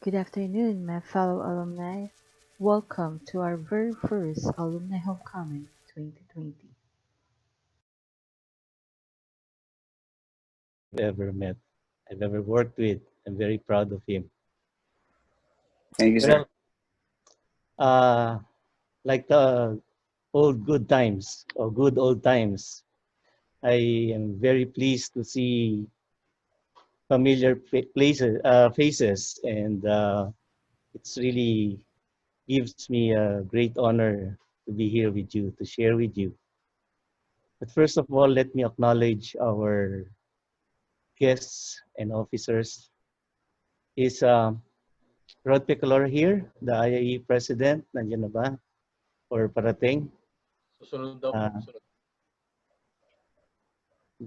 Good afternoon, my fellow alumni. Welcome to our very first Alumni Homecoming 2020. Ever met, I've ever worked with. I'm very proud of him. Thank you, sir. Well, like the old good times or good old times, I am very pleased to see familiar faces, and it's really gives me a great honor to be here with you, to share with you. But first of all, let me acknowledge our guests and officers. Is Rod Picolor here, the IIE President? Nandiyan na ba? Or parating? Susunod daw po. Ah, Susunod.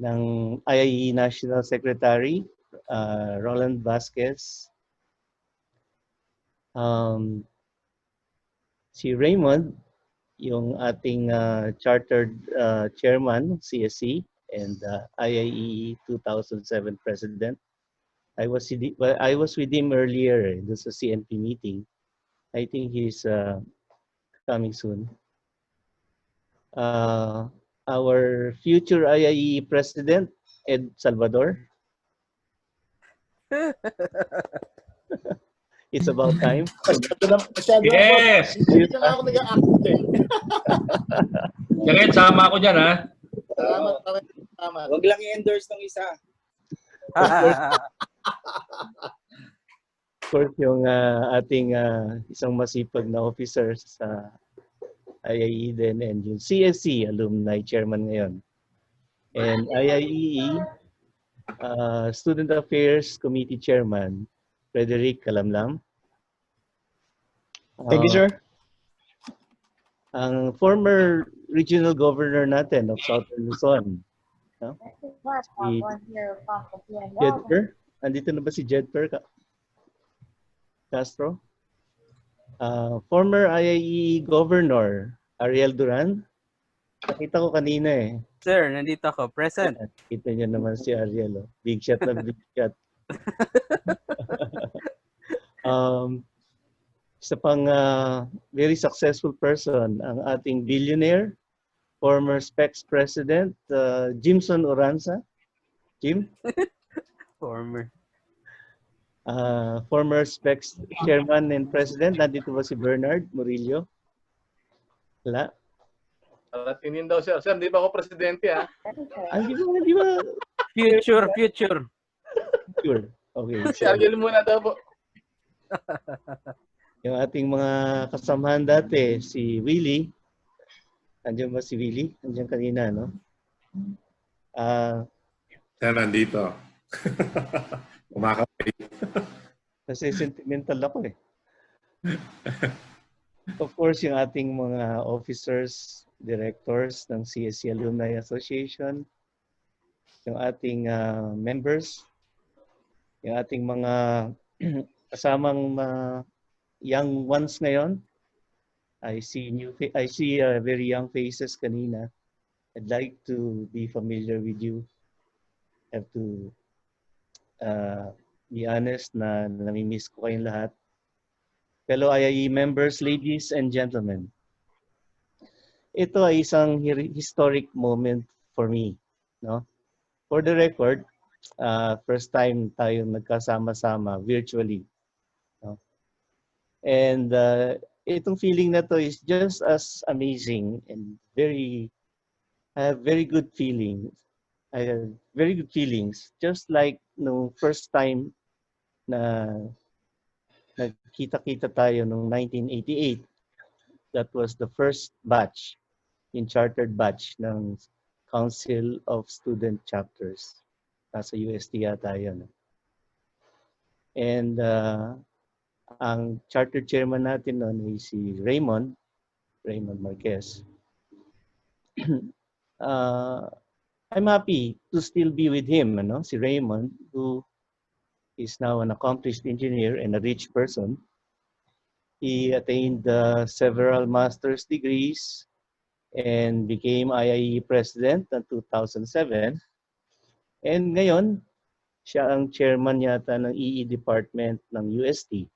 ng IIE National Secretary, Roland Vasquez. Si Raymond, yung ating chartered chairman, CSC, and IIEE 2007 President. I was with him earlier. This was a CNP meeting. I think he's coming soon. Our future IIE President, Ed Salvador. It's about time. Yes! Hindi na ako nag-a-act eh. Jacket, sama ako dyan, ha? Salamat pa rin. Salamat. Huwag lang i-endorse ng isa. Of course, yung ating isang masipag na officer sa IIE din, and yung CSC alumni chairman ngayon. And IIEE Student Affairs Committee Chairman, Frederick Calamlam. Thank you, sir. Ang former regional governor natin of Southern Luzon, no? Si Jedper. Andito na ba si Jedper Castro? Former IIE Governor Ariel Duran. Nakita ko kanina eh. Sir, nandito ako. Present. Kita niyo naman si Ariel. Oh. Big shot na big shot. Isa pang very successful person, ang ating billionaire, former SPECS President, Jimson Oranza. Jim? Former. Former SPECS Chairman and President. Nandito ba si Bernard Murillo? Wala. Tingin daw siya. Sir, di ba ako presidente, ha? Di ba? Future. Sure. Okay. Si Ariel muna daw po. Yung ating mga kasamahan dati, si Willie. Andiyan ba si Willie? Andiyan kanina, no? Siya nandito. Kumakapit. Kasi sentimental ako eh. Of course, yung ating mga officers, directors ng CSC Alumni Association, yung ating members, yung ating mga kasamang young ones ngayon. I see very young faces kanina. I'd like to be familiar with you. Have to be honest na nami-miss ko kayong lahat. Fellow IIE members, ladies and gentlemen. Ito ay isang historic moment for me, no? For the record, first time tayo nagkasama-sama virtually, no? And itong feeling na to is just as amazing and I have very good feelings. I have very good feelings, just like no first time na nagkita-kita tayo noong 1988. That was the first batch, yung chartered batch ng Council of Student Chapters. Nasa UST yata yun. And ang charter chairman natin noon ay si Raymond Marquez. I'm happy to still be with him, ano? Si Raymond, who is now an accomplished engineer and a rich person. He attained several master's degrees and became IIE President in 2007. And ngayon, siya ang chairman yata ng EE Department ng UST.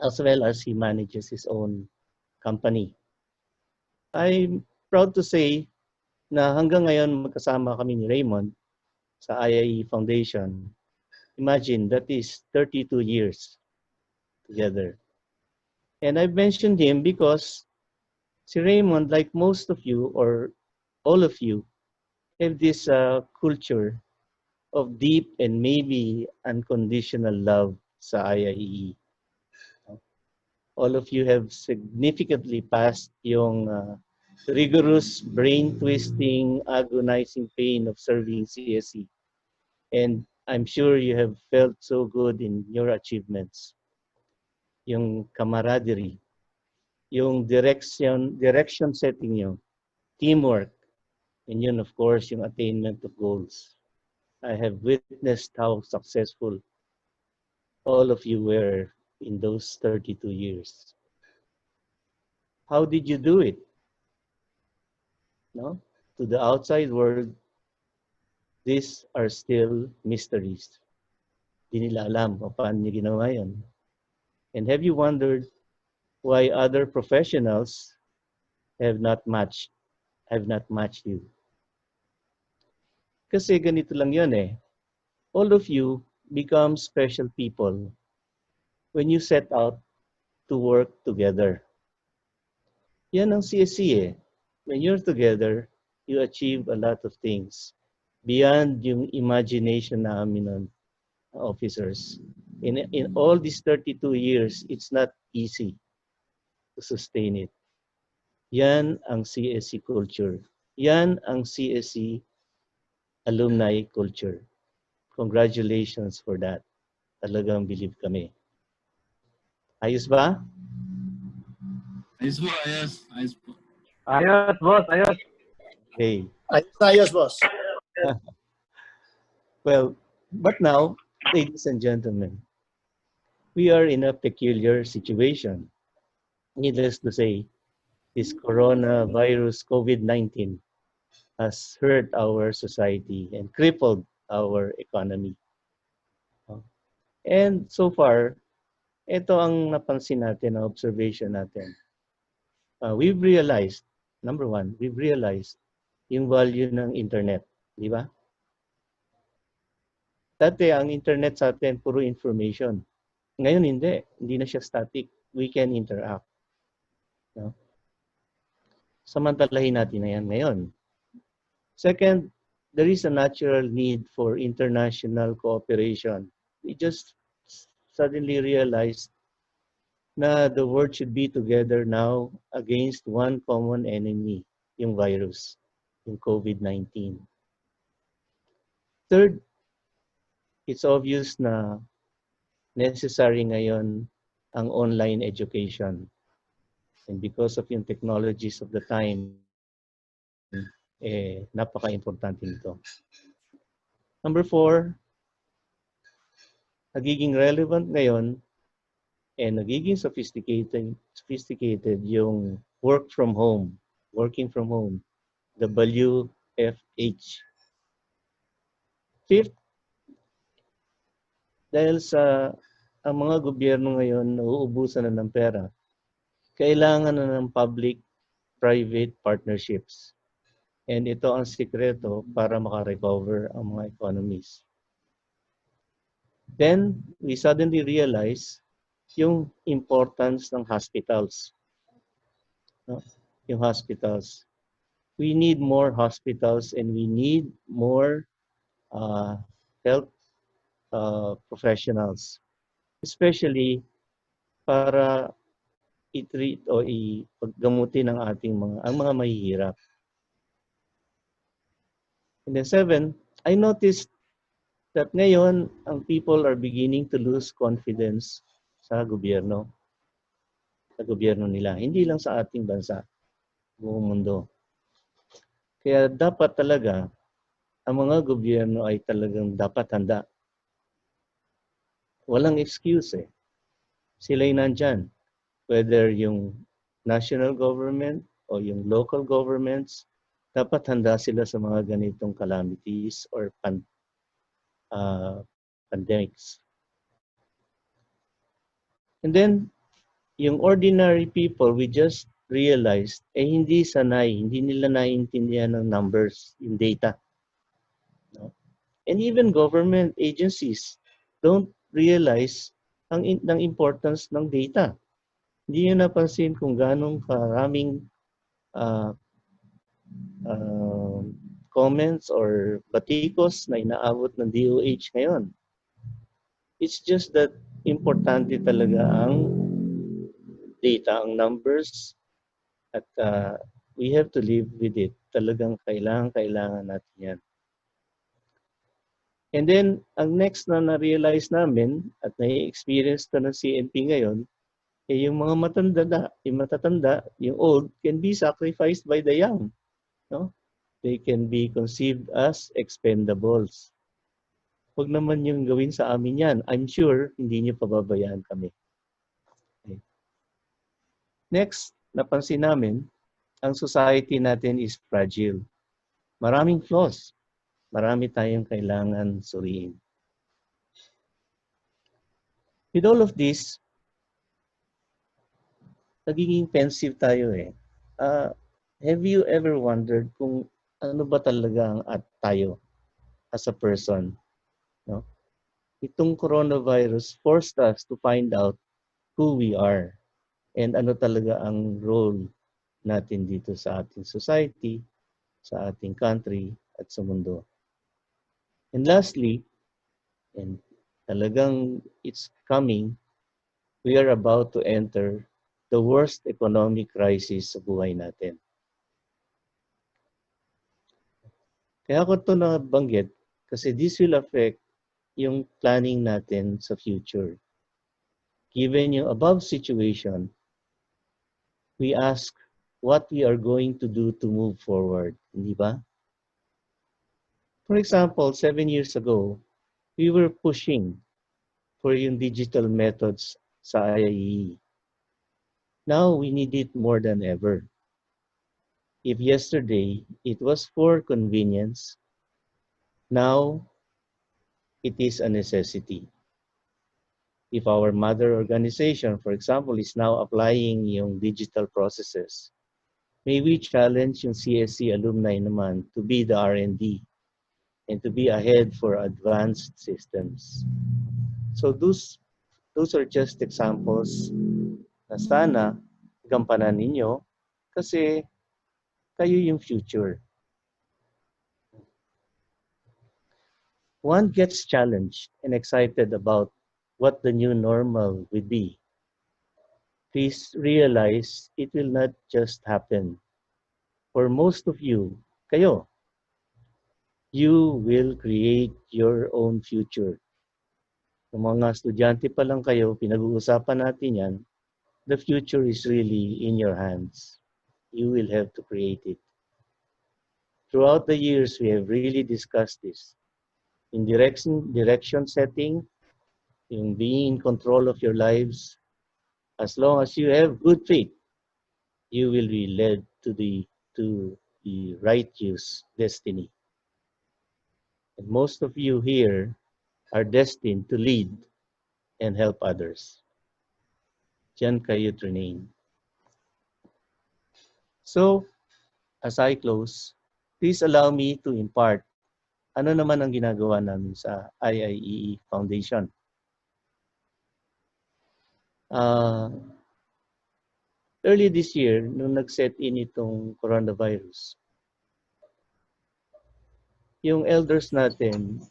as well as he manages his own company. I'm proud to say na hanggang ngayon magkasama kami ni Raymond sa IIE Foundation. Imagine, that is 32 years together. And I've mentioned him because si Raymond, like most of you or all of you, have this culture of deep and maybe unconditional love sa IIEE. All of you have significantly passed yung rigorous, brain-twisting, agonizing pain of serving CSC. And I'm sure you have felt so good in your achievements. Yung camaraderie, yung direction setting nyo, teamwork, and yun, of course, yung attainment of goals. I have witnessed how successful all of you were in those 32 years. How did you do it? No? To the outside world, these are still mysteries. Di nila alam kung paano niyo ginawa yun. And have you wondered why other professionals have not matched you? Kasi ganito lang yun eh. All of you become special people when you set out to work together. Yan ang CSC eh. When you're together, you achieve a lot of things beyond yung imagination namin ng officers. In all these 32 years, it's not easy to sustain it. Yan ang CSC culture. Yan ang CSC alumni culture. Congratulations for that. Talagang believe kami. Ayos ba? Ayos po, ayos. Ayos po. Ayos, boss, ayos. Okay. Ayos, boss. Well, but now, ladies and gentlemen, we are in a peculiar situation. Needless to say, this coronavirus COVID-19 has hurt our society and crippled our economy. And so far, ito ang napansin natin, na observation natin. We've realized, number one, we've realized yung value ng internet, di ba? Dati ang internet sa atin, puro information. Ngayon hindi na siya static. We can interact. No? Samantalahin natin na yan ngayon. Second, there is a natural need for international cooperation. We just suddenly realized na the world should be together now against one common enemy, yung virus, yung COVID-19. Third, it's obvious na necessary ngayon ang online education. And because of yung technologies of the time, napaka-importante nito. Number 4, nagiging relevant ngayon and nagiging sophisticated yung working from home, WFH. Fifth, dahil sa ang mga gobyerno ngayon nauubusan na ng pera, kailangan na ng public-private partnerships. And ito ang sikreto para makarecover ang mga economies. Then, we suddenly realize yung importance ng hospitals. No? Yung hospitals. We need more hospitals and we need more health professionals. Especially para i-treat o ipaggamutin ang mga mahihirap. And then 7, I noticed that ngayon, ang people are beginning to lose confidence sa gobyerno. Sa gobyerno nila. Hindi lang sa ating bansa, buong mundo. Kaya dapat talaga, ang mga gobyerno ay talagang dapat handa. Walang excuse eh. Sila'y nandyan. Whether yung national government o yung local governments, dapat handa sila sa mga ganitong calamities or pandemics. And then, yung ordinary people, we just realized, hindi sanay, hindi nila naiintindihan ng numbers, yung data. No? And even government agencies don't realize ng importance ng data. Hindi nyo napansin kung ganong karaming uh, uh, comments or batikos na inaabot ng DOH ngayon. It's just that importante talaga ang data, ang numbers, at we have to live with it. Talagang kailangan natin yan. And then, ang next na na-realize namin at na-experience to ng CNP ngayon, yung mga matatanda, yung old, can be sacrificed by the young. No? They can be conceived as expendables. Huwag naman yung gawin sa amin yan. I'm sure hindi niyo pababayaan kami. Okay. Next, napansin namin, ang society natin is fragile. Maraming flaws. Marami tayong kailangan suriin. With all of this, nagiging pensive tayo eh. Have you ever wondered kung ano ba talaga ang tayo as a person? No? Itong coronavirus forced us to find out who we are and ano talaga ang role natin dito sa ating society, sa ating country, at sa mundo. And lastly, and talagang it's coming, we are about to enter the worst economic crisis sa buhay natin. Kaya ako ito nabanggit kasi this will affect yung planning natin sa future. Given yung above situation, we ask what we are going to do to move forward, hindi ba? For example, 7 years ago, we were pushing for yung digital methods sa IIEE. Now, we need it more than ever. If yesterday, it was for convenience, now, it is a necessity. If our mother organization, for example, is now applying yung digital processes, may we challenge yung CSC alumni naman to be the R&D and to be ahead for advanced systems. So those are just examples na sana gampanan ninyo kasi kayo yung future. One gets challenged and excited about what the new normal will be. Please realize it will not just happen. For most of you, kayo, you will create your own future. Kung mga estudyante pa lang kayo, pinag-uusapan natin yan, the future is really in your hands. You will have to create it. Throughout the years, we have really discussed this. In direction setting, in being in control of your lives, as long as you have good faith, you will be led to the righteous destiny. And most of you here are destined to lead and help others. Diyan kayo trinain. So, as I close, please allow me to impart ano naman ang ginagawa namin sa IIEE Foundation. Early this year, nung nag-set in itong coronavirus, yung elders natin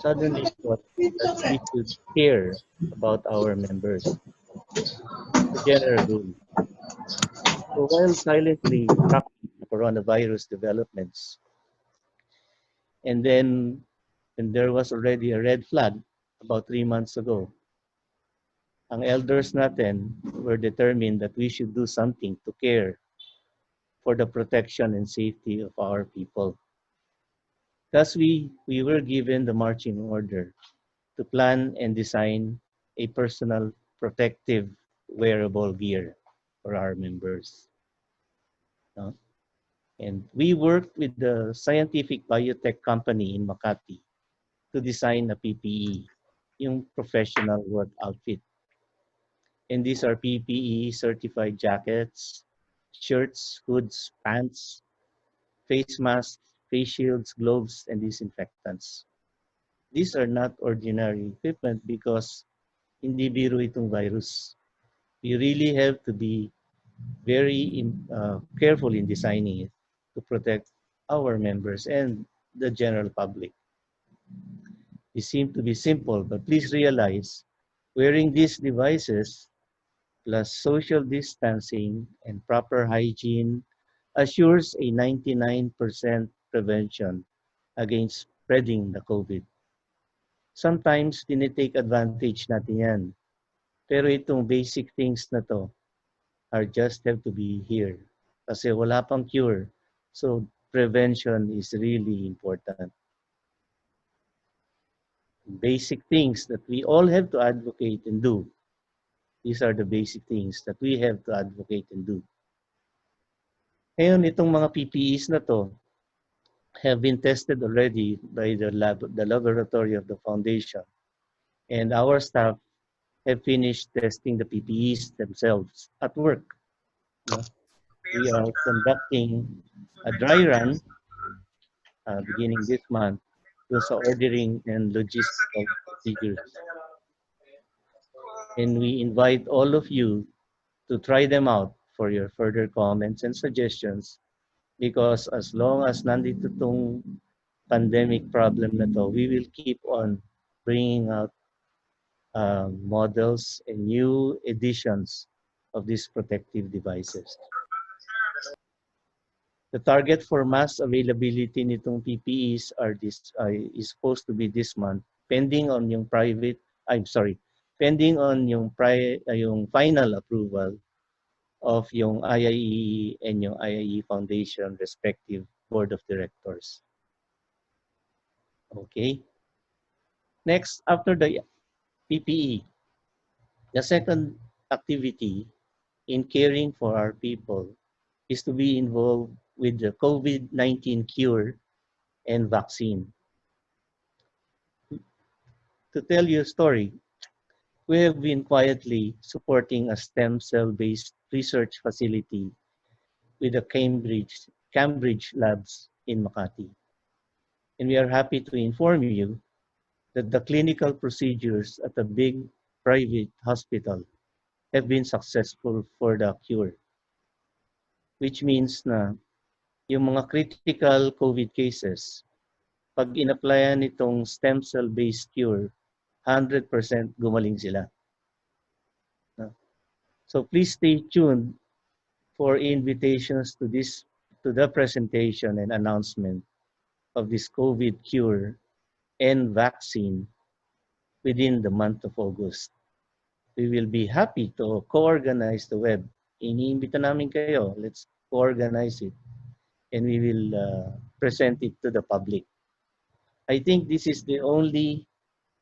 suddenly thought that we should care about our members. The general rule. So while silently tracking the coronavirus developments, and then when there was already a red flag about 3 months ago, ang elders natin were determined that we should do something to care for the protection and safety of our people. Thus, we were given the marching order to plan and design a personal protective wearable gear for our members. And we worked with the scientific biotech company in Makati to design a PPE, yung professional work outfit. And these are PPE certified jackets, shirts, hoods, pants, face masks, face shields, gloves, and disinfectants. These are not ordinary equipment because hindi biro itong virus. We really have to be very careful in designing it to protect our members and the general public. They seem to be simple, but please realize wearing these devices plus social distancing and proper hygiene assures a 99% prevention against spreading the COVID. Sometimes tinitake advantage natin yan. Pero itong basic things na to are just have to be here. Kasi wala pang cure. So prevention is really important. Basic things that we all have to advocate and do. These are the basic things that we have to advocate and do. Ngayon, itong mga PPEs na to have been tested already by the laboratory of the foundation. And our staff have finished testing the PPEs themselves at work. We are conducting a dry run beginning this month sa ordering and logistical procedures. And we invite all of you to try them out for your further comments and suggestions because as long as nandito tong pandemic problem na to, we will keep on bringing out models and new editions of these protective devices. The target for mass availability nitong PPEs is supposed to be this month, pending on yung pending on yung final approval of yung IIEE and yung IIE Foundation respective board of directors. Okay. Next, after the PPE, the second activity in caring for our people is to be involved with the COVID-19 cure and vaccine. To tell you a story, we have been quietly supporting a stem cell-based research facility with the Cambridge labs in Makati. And we are happy to inform you that the clinical procedures at a big private hospital have been successful for the cure. Which means na yung mga critical COVID cases, pag in-applyan itong stem cell-based cure, 100% gumaling sila. So please stay tuned for invitations to the presentation and announcement of this COVID cure and vaccine within the month of August. We will be happy to co-organize the web. Iniimbita namin kayo. Let's co-organize it. And we will present it to the public. I think this is the only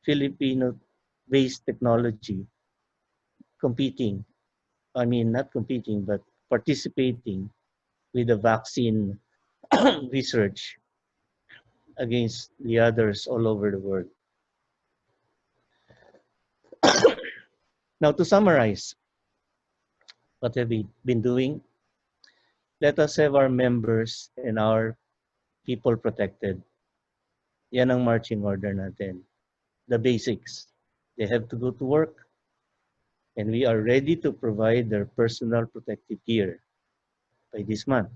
Filipino-based technology not competing, but participating with the vaccine research against the others all over the world. Now, to summarize, what have we been doing? Let us have our members and our people protected. Yan ang marching order natin. The basics. They have to go to work, and we are ready to provide their personal protective gear by this month.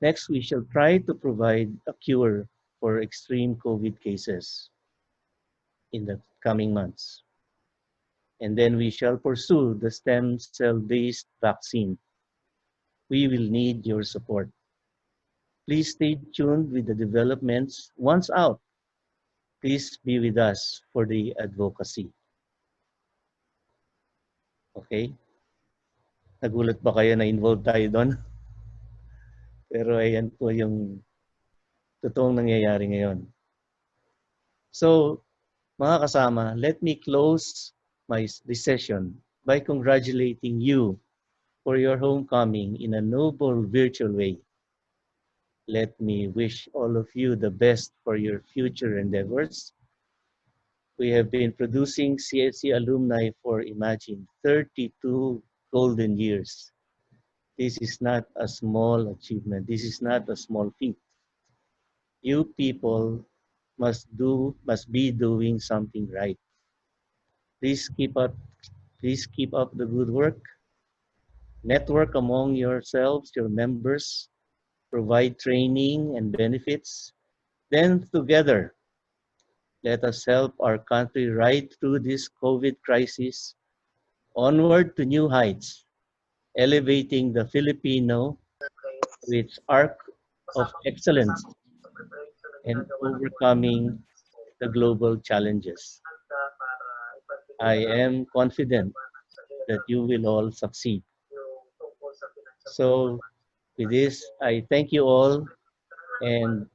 Next, we shall try to provide a cure for extreme COVID cases in the coming months. And then we shall pursue the stem cell-based vaccine. We will need your support. Please stay tuned with the developments. Once out, please be with us for the advocacy. Okay? Nagulat ba kayo na involved tayo doon? Pero ayan po yung totoong nangyayari ngayon. So, mga kasama, let me close this session by congratulating you for your homecoming in a noble virtual way. Let me wish all of you the best for your future endeavors. We have been producing CSC alumni for, imagine, 32 golden years. This is not a small achievement. This is not a small feat. You people must be doing something right. Please keep up the good work. Network among yourselves, your members, provide training and benefits. Then together, let us help our country ride through this COVID crisis onward to new heights, elevating the Filipino to its arc of excellence and overcoming the global challenges. I am confident that you will all succeed. So with this, I thank you all and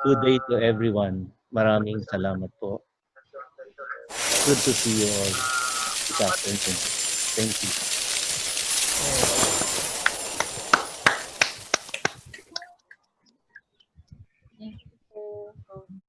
good day to everyone. Maraming salamat po. Good to see you all this afternoon. Thank you. Thank you, sir.